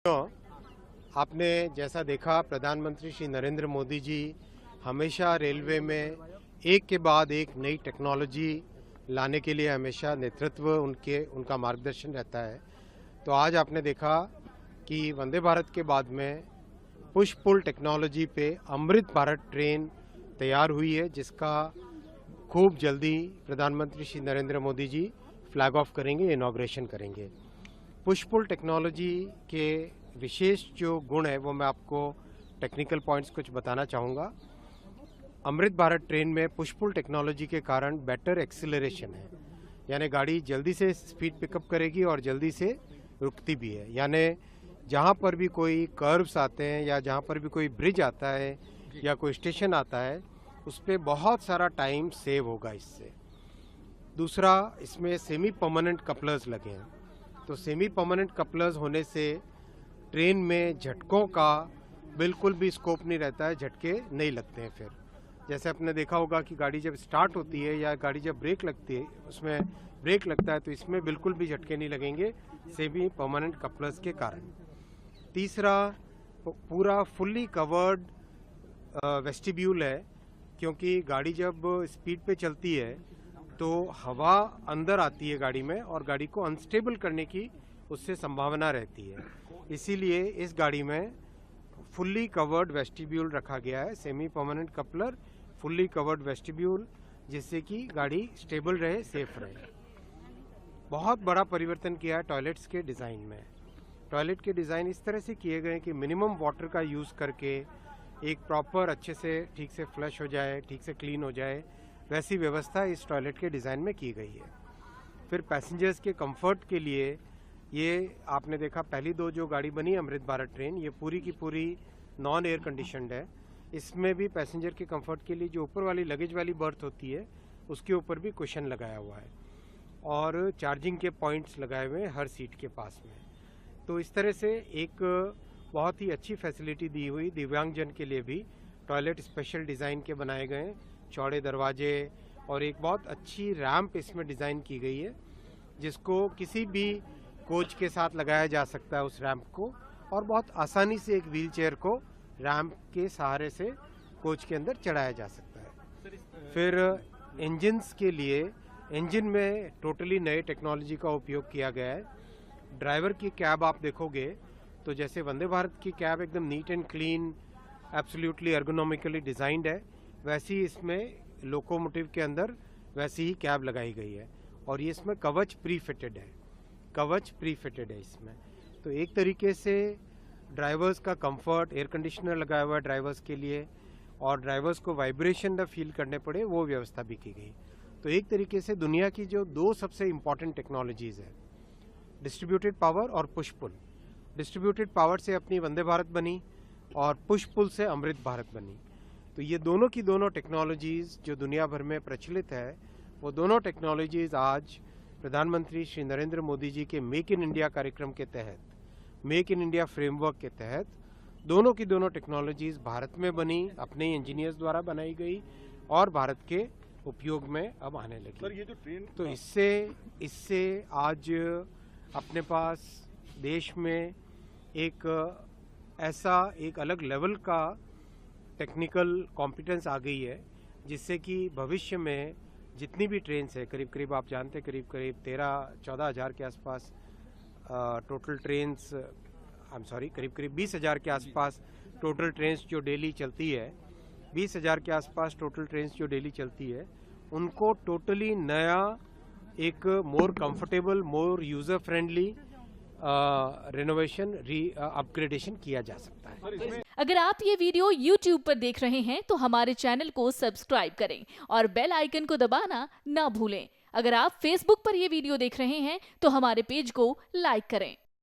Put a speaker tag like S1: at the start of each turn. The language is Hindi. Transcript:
S1: आपने जैसा देखा, प्रधानमंत्री श्री नरेंद्र मोदी जी हमेशा रेलवे में एक के बाद एक नई टेक्नोलॉजी लाने के लिए हमेशा नेतृत्व उनका मार्गदर्शन रहता है। तो आज आपने देखा कि वंदे भारत के बाद में पुश पुल टेक्नोलॉजी पे अमृत भारत ट्रेन तैयार हुई है, जिसका खूब जल्दी प्रधानमंत्री Shri Narendra Modi G flag of करेंगे, इनॉग्रेशन करेंगे। पुश पुल टेक्नोलॉजी के विशेष जो गुण है वो मैं आपको टेक्निकल पॉइंट्स कुछ बताना चाहूँगा। अमृत भारत ट्रेन में पुश पुल टेक्नोलॉजी के कारण बेटर एक्सीलरेशन है, यानी गाड़ी जल्दी से स्पीड पिकअप करेगी और जल्दी से रुकती भी है। यानी जहाँ पर भी कोई कर्व्स आते हैं या जहाँ पर भी कोई ब्रिज आता है या कोई स्टेशन आता है, उस पर बहुत सारा टाइम सेव होगा इससे। दूसरा, इसमें सेमी परमानेंट कपलर्स लगे हैं, तो सेमी परमानेंट कपलर्स होने से ट्रेन में झटकों का बिल्कुल भी स्कोप नहीं रहता है, झटके नहीं लगते हैं। फिर जैसे आपने देखा होगा कि गाड़ी जब स्टार्ट होती है या गाड़ी जब ब्रेक लगती है, उसमें ब्रेक लगता है तो इसमें बिल्कुल भी झटके नहीं लगेंगे सेमी परमानेंट कपलर्स के कारण। तीसरा, पूरा फुल्ली कवर्ड वेस्टिब्यूल है, क्योंकि गाड़ी जब स्पीड पे चलती है तो हवा अंदर आती है गाड़ी में और गाड़ी को अनस्टेबल करने की उससे संभावना रहती है। इसीलिए इस गाड़ी में फुल्ली कवर्ड वेस्टिब्यूल रखा गया है, semi permanent coupler, fully covered vestibule, जिससे कि गाड़ी स्टेबल रहे, सेफ रहे। बहुत बड़ा परिवर्तन किया है टॉयलेट्स के डिज़ाइन में। टॉयलेट के डिज़ाइन इस तरह से किए गए कि मिनिमम वाटर का यूज़ करके एक प्रॉपर अच्छे से ठीक से फ्लश हो जाए, ठीक से क्लीन हो जाए, वैसी व्यवस्था इस टॉयलेट के डिज़ाइन में की गई है। फिर पैसेंजर्स के कंफर्ट के लिए ये आपने देखा, पहली दो जो गाड़ी बनी अमृत भारत ट्रेन, ये पूरी की पूरी नॉन एयर कंडीशनड है। इसमें भी पैसेंजर के कंफर्ट के लिए जो ऊपर वाली लगेज वाली बर्थ होती है उसके ऊपर भी कुशन लगाया हुआ है और चार्जिंग के पॉइंट्स लगाए हुए हैं हर सीट के पास में। तो इस तरह से एक बहुत ही अच्छी फैसिलिटी दी हुई, दिव्यांगजन के लिए भी टॉयलेट स्पेशल डिज़ाइन के बनाए गए हैं, चौड़े दरवाजे और एक बहुत अच्छी रैंप इसमें डिज़ाइन की गई है, जिसको किसी भी कोच के साथ लगाया जा सकता है उस रैंप को, और बहुत आसानी से एक व्हील चेयर को रैंप के सहारे से कोच के अंदर चढ़ाया जा सकता है। फिर इंजन्स के लिए, इंजन में टोटली नए टेक्नोलॉजी का उपयोग किया गया है। ड्राइवर की कैब आप देखोगे तो जैसे वंदे भारत की कैब एकदम neat and clean, absolutely ergonomically designed है, वैसी इसमें लोकोमोटिव के अंदर वैसी ही कैब लगाई गई है। और ये इसमें कवच प्री फिटेड है, कवच प्री फिटेड है इसमें। तो एक तरीके से ड्राइवर्स का कंफर्ट, एयर कंडीशनर लगाया हुआ है ड्राइवर्स के लिए, और ड्राइवर्स को वाइब्रेशन न फील करने पड़े, वो व्यवस्था भी की गई। तो एक तरीके से दुनिया की जो दो सबसे इम्पॉर्टेंट टेक्नोलॉजीज़ है, डिस्ट्रीब्यूटेड पावर और पुश पुल। डिस्ट्रीब्यूटेड पावर से अपनी वंदे भारत बनी और पुश पुल से अमृत भारत बनी। तो ये दोनों की दोनों टेक्नोलॉजीज़ जो दुनिया भर में प्रचलित है, वो दोनों टेक्नोलॉजीज़ आज प्रधानमंत्री श्री नरेंद्र मोदी जी के मेक इन इंडिया कार्यक्रम के तहत, मेक इन इंडिया फ्रेमवर्क के तहत, दोनों की दोनों टेक्नोलॉजीज़ भारत में बनी, अपने इंजीनियर्स द्वारा बनाई गई और भारत के उपयोग में अब आने लगी।
S2: सर, ये जो ट्रेन,
S1: तो इससे आज अपने पास देश में एक ऐसा एक अलग लेवल का टेक्निकल कॉम्पिटेंस आ गई है, जिससे कि भविष्य में जितनी भी ट्रेन्स है, करीब करीब आप जानते हैं करीब 13-14 हज़ार के आसपास टोटल ट्रेन्स, करीब 20 हज़ार के आसपास टोटल ट्रेन्स जो डेली चलती है, 20 हज़ार के आसपास टोटल ट्रेन्स जो डेली चलती है, उनको टोटली नया एक मोर कंफर्टेबल, मोर यूज़र फ्रेंडली रिनोवेशन, अपग्रेडेशन किया जा सकता है।
S3: अगर आप ये वीडियो YouTube पर देख रहे हैं तो हमारे चैनल को सब्सक्राइब करें और बेल आइकन को दबाना ना भूलें। अगर आप Facebook पर ये वीडियो देख रहे हैं तो हमारे पेज को लाइक करें।